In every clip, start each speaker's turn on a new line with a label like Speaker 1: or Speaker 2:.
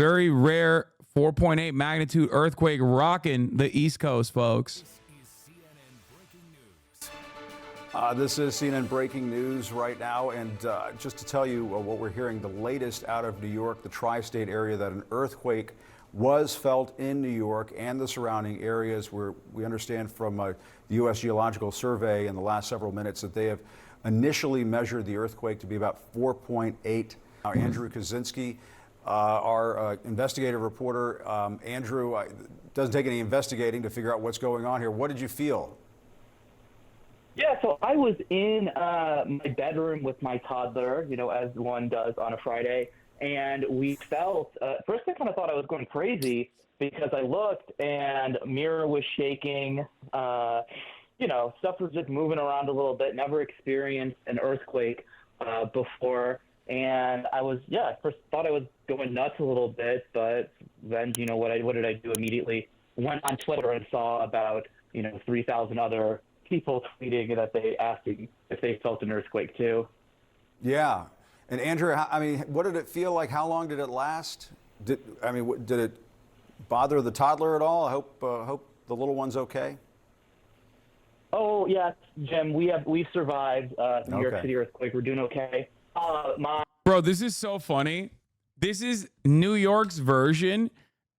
Speaker 1: Very rare 4.8 magnitude earthquake rocking the East Coast, folks.
Speaker 2: This is CNN breaking news right now, and just to tell you what we're hearing, the latest out of New York, the tri-state area, that an earthquake was felt in New York and the surrounding areas, where we understand from the U.S. Geological Survey in the last several minutes that they have initially measured the earthquake to be about 4.8. Andrew Kaczynski, our investigative reporter. Andrew, doesn't take any investigating to figure out what's going on here. What did you feel?
Speaker 3: Yeah, so I was in my bedroom with my toddler, as one does on a Friday, and we felt, first I kind of thought I was going crazy because I looked and mirror was shaking, stuff was just moving around a little bit, never experienced an earthquake before, and I was, first thought I was going nuts a little bit, but then, what did I do immediately? Went on Twitter and saw about, 3,000 other people tweeting that they asking if they felt an earthquake too.
Speaker 2: Yeah. And Andrew, what did it feel like? How long did it last? Did it bother the toddler at all? I hope the little one's okay.
Speaker 3: Oh yeah, Jim, we survived the New York City earthquake. We're doing okay.
Speaker 1: Bro, this is so funny. This is New York's version.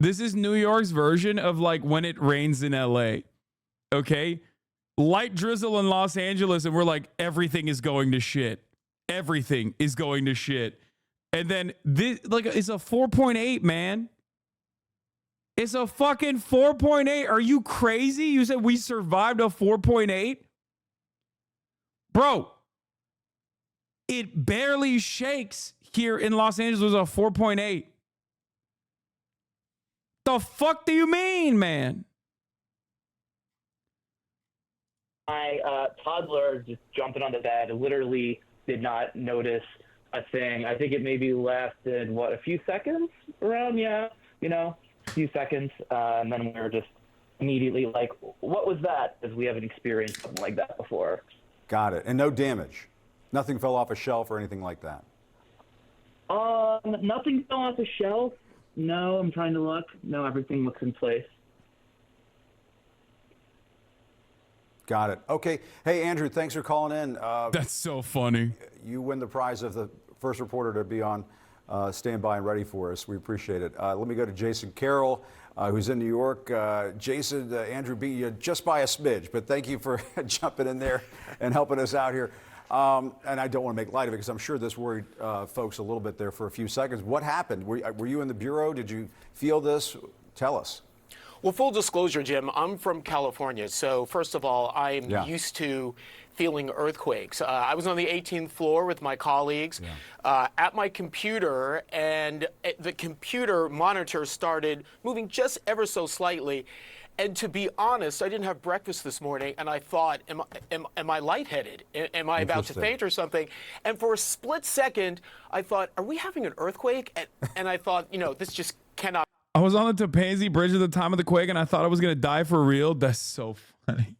Speaker 1: This is New York's version of like when it rains in LA. Okay? Light drizzle in Los Angeles, and we're like, everything is going to shit. Everything is going to shit. And then this, like, it's a 4.8, man. It's a fucking 4.8. Are you crazy? You said we survived a 4.8? Bro, it barely shakes here in Los Angeles. It was a 4.8. The fuck do you mean, man?
Speaker 3: My toddler just jumping on the bed, literally did not notice a thing. I think it maybe lasted, a few seconds around? Yeah, a few seconds. And then we were just immediately like, what was that? Because we haven't experienced something like that before.
Speaker 2: Got it. And no damage? Nothing fell off a shelf or anything like that?
Speaker 3: Nothing fell off a shelf. No, I'm trying to look. No, everything looks in place.
Speaker 2: Got it. Okay. Hey, Andrew, thanks for calling in.
Speaker 1: That's so funny.
Speaker 2: You win the prize of the first reporter to be on standby and ready for us. We appreciate it. Let me go to Jason Carroll, who's in New York. Jason, Andrew beat you just by a smidge, but thank you for jumping in there and helping us out here. And I don't want to make light of it because I'm sure this worried folks a little bit there for a few seconds. What happened? Were you in the Bureau? Did you feel this? Tell us.
Speaker 4: Well, full disclosure, Jim, I'm from California. So first of all, I'm used to feeling earthquakes. I was on the 18th floor with my colleagues at my computer, and the computer monitor started moving just ever so slightly. And to be honest, I didn't have breakfast this morning, and I thought, am I lightheaded? Am I about to faint or something? And for a split second, I thought, are we having an earthquake? And I thought, this just cannot.
Speaker 1: I was on the Topanga Bridge at the time of the quake, and I thought I was going to die for real. That's so funny.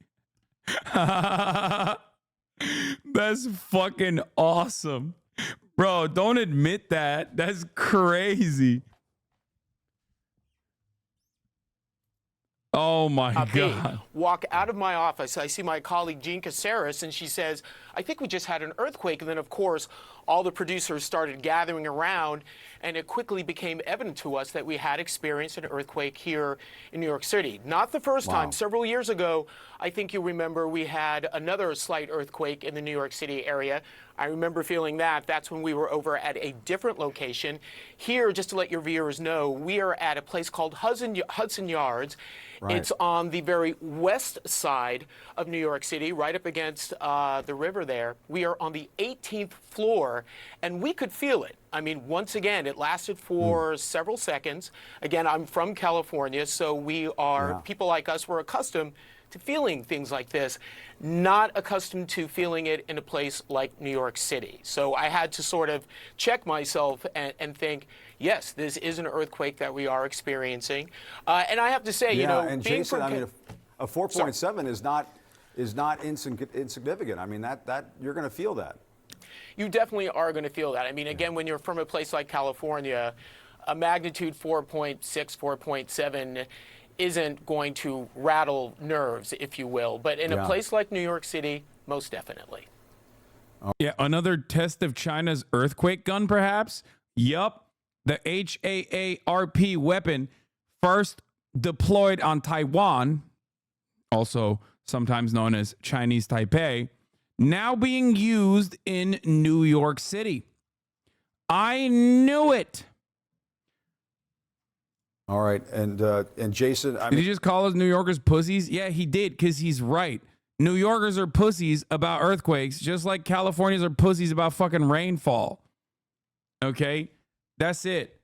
Speaker 1: That's fucking awesome. Bro, don't admit that. That's crazy. Oh my God.
Speaker 4: Walk out of my office. I see my colleague Jean Caceres, and she says, I think we just had an earthquake. And then, of course, all the producers started gathering around, and it quickly became evident to us that we had experienced an earthquake here in New York City. Not the first time. Several years ago, I think you remember we had another slight earthquake in the New York City area. I remember feeling that. That's when we were over at a different location. Here, just to let your viewers know, we are at a place called Hudson Yards. Right. It's on the very west side of New York City, right up against the river there. We are on the 18th floor, and we could feel it. I mean, once again, it lasted for several seconds. Again, I'm from California, so we are, people like us, we're accustomed to feeling things like this, not accustomed to feeling it in a place like New York City. So I had to sort of check myself and think, yes, this is an earthquake that we are experiencing. And I have to say,
Speaker 2: and Jason, a 4.7 is not insignificant. I mean, that you're going to feel that.
Speaker 4: You definitely are going to feel that. I mean, again, when you're from a place like California, a magnitude 4.6, 4.7 isn't going to rattle nerves, if you will. But in a place like New York City, most definitely.
Speaker 1: Yeah, another test of China's earthquake gun, perhaps? Yup. The HAARP weapon, first deployed on Taiwan, also sometimes known as Chinese Taipei, now being used in New York City. I knew it.
Speaker 2: All right, and Jason,
Speaker 1: Did he just call us New Yorkers pussies? Yeah, he did, because he's right. New Yorkers are pussies about earthquakes, just like Californians are pussies about fucking rainfall. Okay? That's it.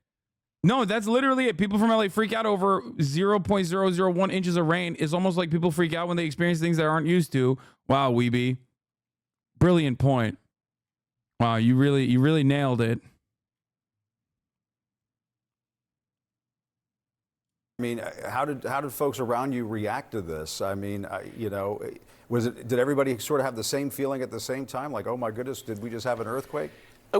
Speaker 1: No, that's literally it. People from LA freak out over 0.001 inches of rain. It's almost like people freak out when they experience things they aren't used to. Wow, Weeby. Brilliant point. Wow, you really nailed it.
Speaker 2: I mean, how did folks around you react to this? I mean, you know, did everybody sort of have the same feeling at the same time? Like, oh my goodness, did we just have an earthquake?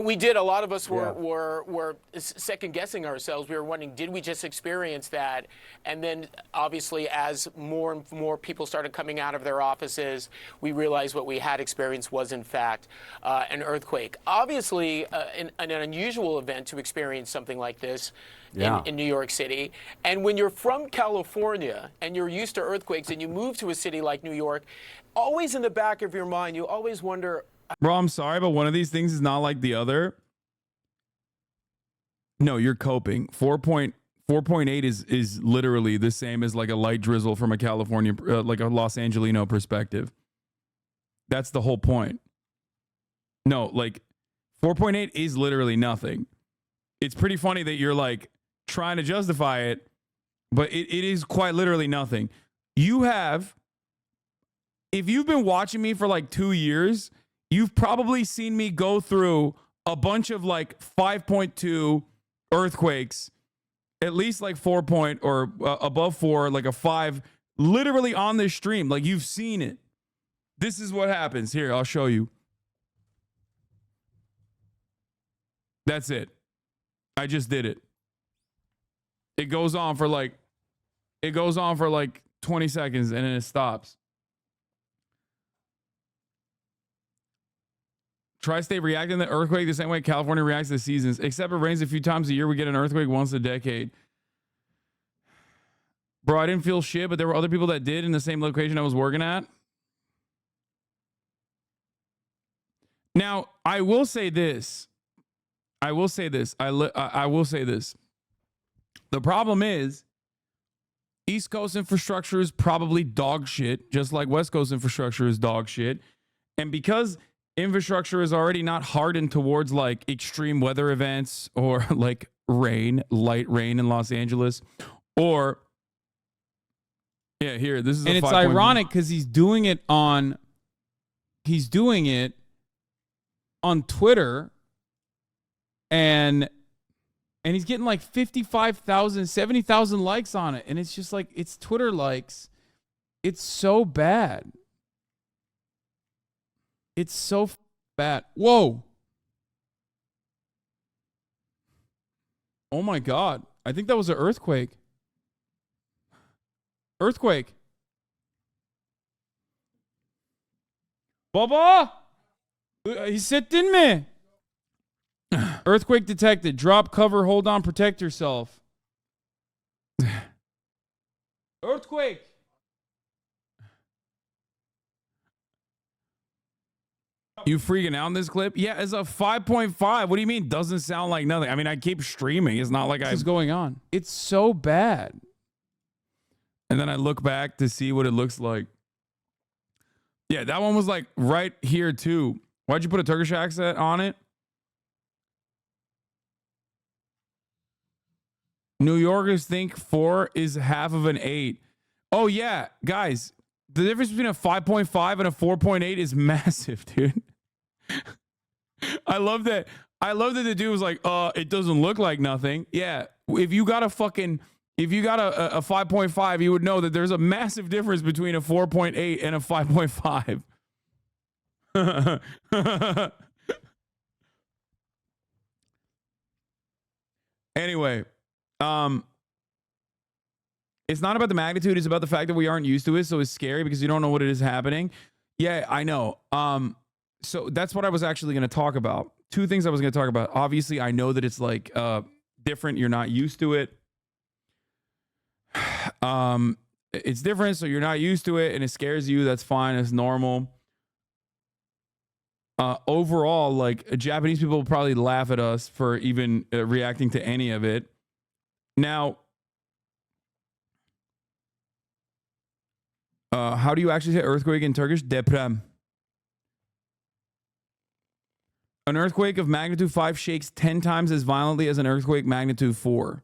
Speaker 4: We did. A lot of us were second guessing ourselves. We were wondering, did we just experience that? And then obviously, as more and more people started coming out of their offices, we realized what we had experienced was in fact an earthquake. Obviously, an unusual event to experience something like this in New York City. And when you're from California and you're used to earthquakes and you move to a city like New York, always in the back of your mind, you always wonder,
Speaker 1: bro, I'm sorry, but one of these things is not like the other. No, you're coping. 4.8 is literally the same as like a light drizzle from a California, like a Los Angelino perspective. That's the whole point. No, like 4.8 is literally nothing. It's pretty funny that you're like trying to justify it, but it is quite literally nothing. You have, if you've been watching me for like 2 years, you've probably seen me go through a bunch of like 5.2 earthquakes, at least like 4 point or above 4, like a 5, literally on this stream. Like you've seen it. This is what happens. Here, I'll show you. That's it. I just did it. It goes on for like 20 seconds and then it stops. Tri-state reacting to the earthquake the same way California reacts to the seasons. Except it rains a few times a year. We get an earthquake once a decade. Bro, I didn't feel shit, but there were other people that did in the same location I was working at. Now, I will say this. I will say this. The problem is East Coast infrastructure is probably dog shit, just like West Coast infrastructure is dog shit. And because infrastructure is already not hardened towards like extreme weather events or like rain, light rain in Los Angeles, or here, this is,
Speaker 5: and it's ironic because he's doing it on Twitter, and he's getting like 55,000, 70,000 likes on it, and it's just like, it's Twitter likes. It's so bad. It's so bad. Whoa. Oh my God. I think that was an earthquake. Earthquake. Baba! Hissettin mi? Earthquake detected. Drop cover, hold on, protect yourself. Earthquake.
Speaker 1: You freaking out in this clip? Yeah, it's a 5.5. What do you mean? Doesn't sound like nothing. I mean, I keep streaming. It's not like
Speaker 5: What's going on? It's so bad.
Speaker 1: And then I look back to see what it looks like. Yeah, that one was like right here too. Why'd you put a Turkish accent on it? New Yorkers think 4 is half of an 8. Oh yeah, guys, the difference between a 5.5 and a 4.8 is massive, dude. I love that. I love that the dude was like, it doesn't look like nothing. Yeah, if you got a 5.5, you would know that there's a massive difference between a 4.8 and a 5.5. Anyway, it's not about the magnitude. It's about the fact that we aren't used to it. So it's scary because you don't know what it is happening. Yeah, I know. So that's what I was actually going to talk about. Two things I was going to talk about. Obviously, I know that it's like different. You're not used to it. It's different, so you're not used to it, and it scares you. That's fine. It's normal. Overall, like Japanese people will probably laugh at us for even reacting to any of it. Now, how do you actually say earthquake in Turkish? Deprem. An earthquake of magnitude 5 shakes 10 times as violently as an earthquake magnitude 4.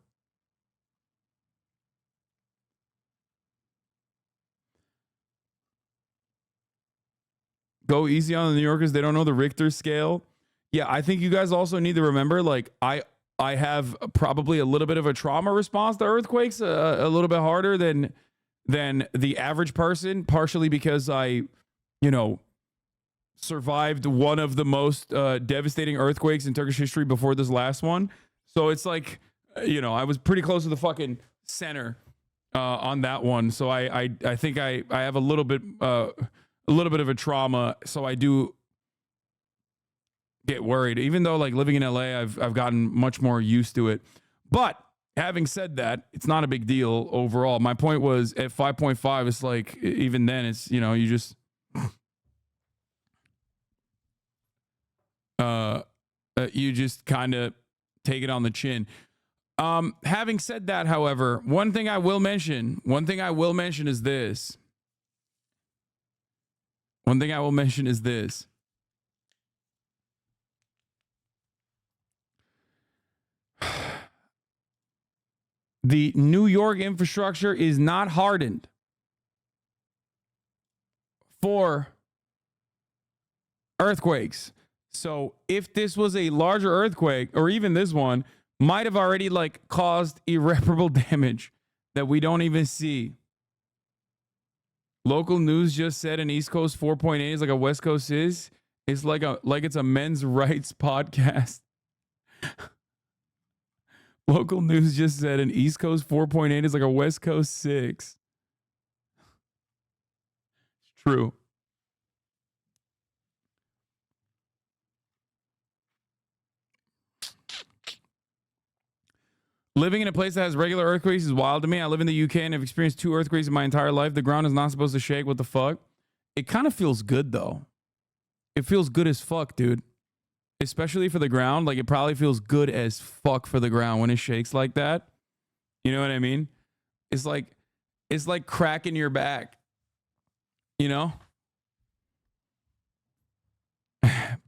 Speaker 1: Go easy on the New Yorkers. They don't know the Richter scale. Yeah, I think you guys also need to remember, like, I have probably a little bit of a trauma response to earthquakes, a little bit harder than the average person, partially because I, survived one of the most devastating earthquakes in Turkish history before this last one. So it's like, I was pretty close to the fucking center on that one. So I think I have a little bit of a trauma, so I do get worried. Even though, like, living in LA, I've gotten much more used to it. But having said that, it's not a big deal overall. My point was at 5.5, it's like, even then, it's, you just kind of take it on the chin. Having said that, however, one thing I will mention is this. The New York infrastructure is not hardened for earthquakes. So if this was a larger earthquake, or even this one, might have already like caused irreparable damage that we don't even see. Local news just said an East Coast 4.8 is like a West Coast is. It's like it's a men's rights podcast. Local news just said an East Coast 4.8 is like a West Coast 6. It's true. Living in a place that has regular earthquakes is wild to me. I live in the UK and have experienced 2 earthquakes in my entire life. The ground is not supposed to shake. What the fuck? It kind of feels good, though. It feels good as fuck, dude. Especially for the ground. Like, it probably feels good as fuck for the ground when it shakes like that. You know what I mean? It's like cracking your back.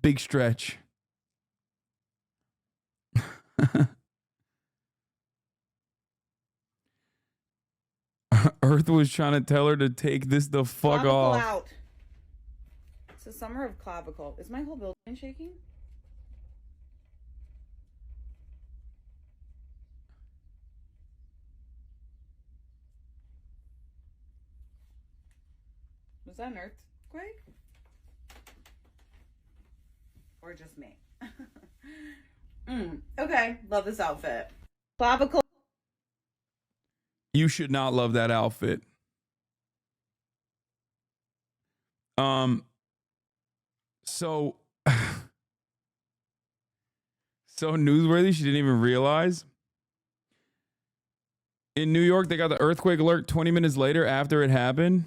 Speaker 1: Big stretch. Earth was trying to tell her to take this the fuck
Speaker 6: clavicle
Speaker 1: off.
Speaker 6: Out. It's the summer of clavicle. Is my whole building shaking? Was that an earthquake? Or just me? Okay, love this outfit. Clavicle.
Speaker 1: You should not love that outfit. So newsworthy, she didn't even realize. In New York, they got the earthquake alert 20 minutes later after it happened.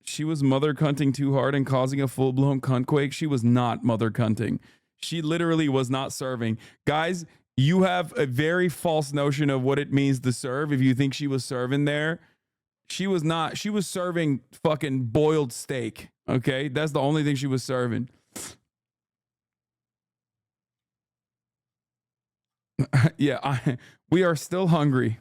Speaker 1: She was mother cunting too hard and causing a full-blown cuntquake. She was not mother cunting. She literally was not serving. Guys, you have a very false notion of what it means to serve if you think she was serving there. She was not. She was serving fucking boiled steak. Okay? That's the only thing she was serving. Yeah, we are still hungry.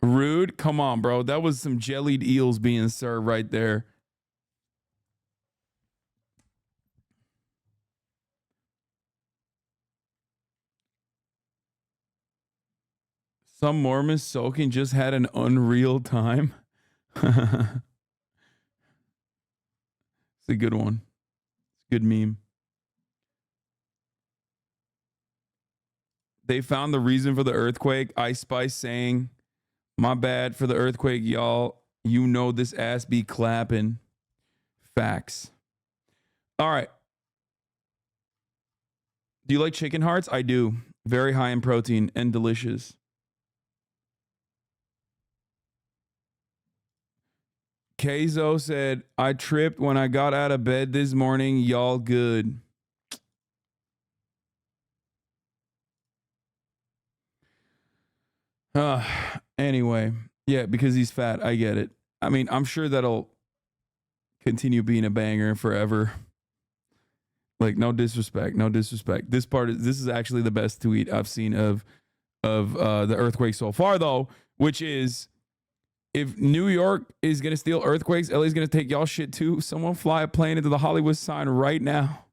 Speaker 1: Rude? Come on, bro. That was some jellied eels being served right there. Some Mormons soaking just had an unreal time. It's a good one. It's Good meme. They found the reason for the earthquake. Ice Spice saying, my bad for the earthquake, y'all. You know this ass be clapping. Facts. All right. Do you like chicken hearts? I do. Very high in protein and delicious. Keizo said, I tripped when I got out of bed this morning. Y'all good. Anyway. Yeah, because he's fat. I get it. I mean, I'm sure that'll continue being a banger forever. Like, no disrespect. No disrespect. This is actually the best tweet I've seen of the earthquake so far, though, which is, if New York is going to steal earthquakes, LA's going to take y'all shit too. Someone fly a plane into the Hollywood sign right now.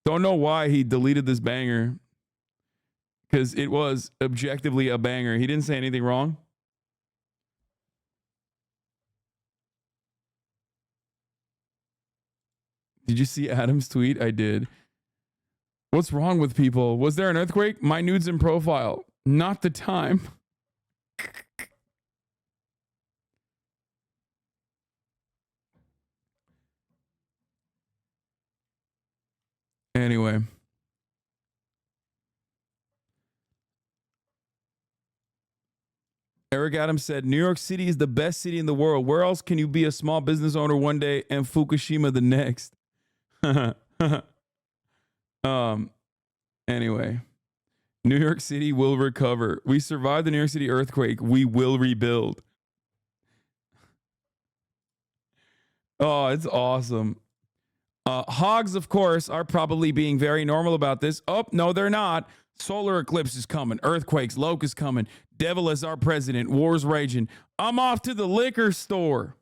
Speaker 1: Don't know why he deleted this banger, because it was objectively a banger. He didn't say anything wrong. Did you see Adam's tweet? I did. What's wrong with people? Was there an earthquake? My nudes in profile. Not the time. Anyway. Eric Adams said, New York City is the best city in the world. Where else can you be a small business owner one day and Fukushima the next? Anyway. New York City will recover. We survived the New York City earthquake. We will rebuild. Oh, it's awesome. Hogs, of course, are probably being very normal about this. Oh, no, they're not. Solar eclipse is coming. Earthquakes, locusts coming. Devil is our president. War's raging. I'm off to the liquor store.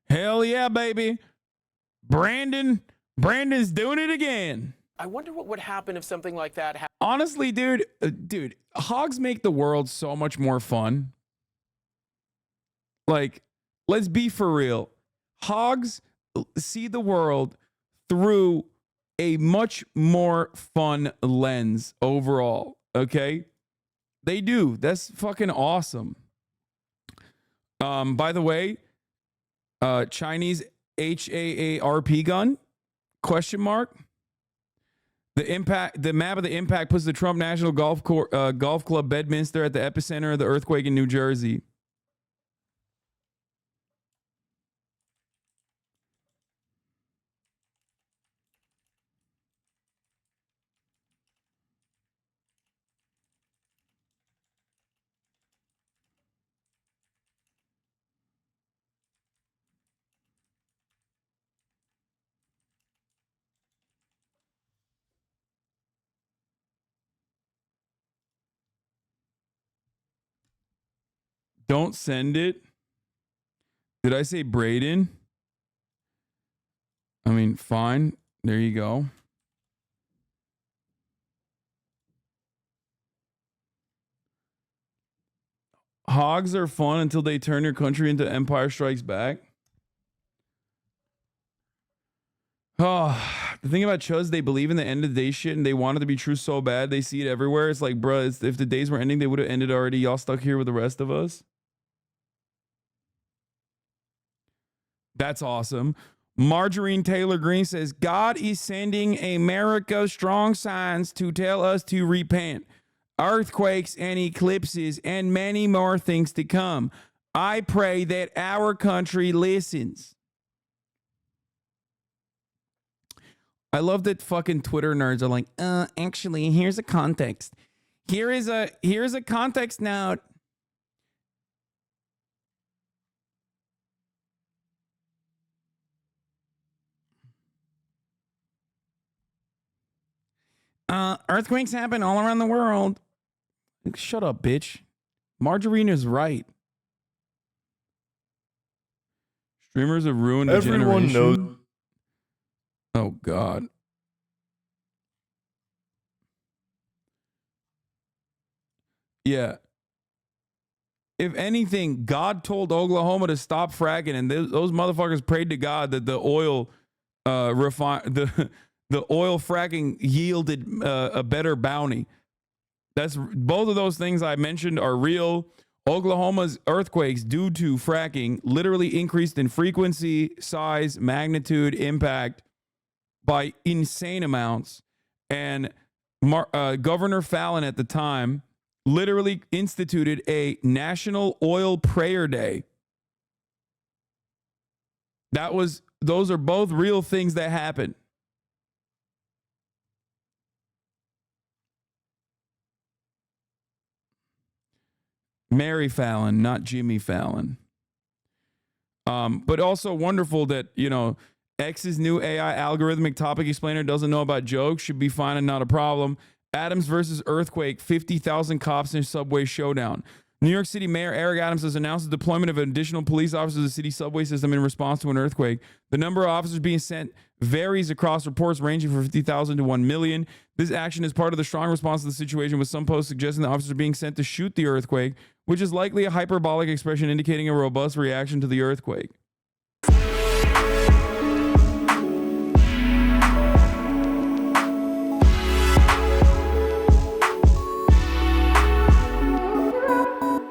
Speaker 1: Hell yeah, baby. Brandon's doing it again.
Speaker 4: I wonder what would happen if something like that happened.
Speaker 1: Honestly, dude, hogs make the world so much more fun. Like, let's be for real. Hogs see the world through a much more fun lens overall, okay? They do. That's fucking awesome. By the way, Chinese HAARP gun? Question mark. The map of the impact puts the Trump National Golf Club Bedminster at the epicenter of the earthquake in New Jersey. Don't send it. Did I say Braden? I mean, fine. There you go. Hogs are fun until they turn your country into Empire Strikes Back. Oh, the thing about Chuz, they believe in the end of the day shit and they want it to be true so bad. They see it everywhere. It's like, bruh, if the days were ending, they would have ended already. Y'all stuck here with the rest of us. That's awesome. Margarine Taylor Green says, God is sending America strong signs to tell us to repent. Earthquakes and eclipses and many more things to come. I pray that our country listens. I love that fucking Twitter nerds are like, actually, here's a context. Here's a context note. Earthquakes happen all around the world. Shut up, bitch. Margarine is right. Streamers have ruined a generation.
Speaker 7: Everyone knows.
Speaker 1: Oh, God. Yeah. If anything, God told Oklahoma to stop fracking, and those motherfuckers prayed to God that the oil the oil fracking yielded a better bounty. That's both of those things I mentioned are real. Oklahoma's earthquakes due to fracking literally increased in frequency, size, magnitude, impact by insane amounts. And Governor Fallon at the time literally instituted a National Oil Prayer Day. Those are both real things that happened. Mary Fallon, not Jimmy Fallon. But also wonderful that, X's new AI algorithmic topic explainer doesn't know about jokes, should be fine and not a problem. Adams versus earthquake, 50,000 cops in subway showdown. New York City Mayor Eric Adams has announced the deployment of additional police officers to the city subway system in response to an earthquake. The number of officers being sent varies across reports ranging from 50,000 to 1 million. This action is part of the strong response to the situation, with some posts suggesting the officers are being sent to shoot the earthquake, which is likely a hyperbolic expression indicating a robust reaction to the earthquake.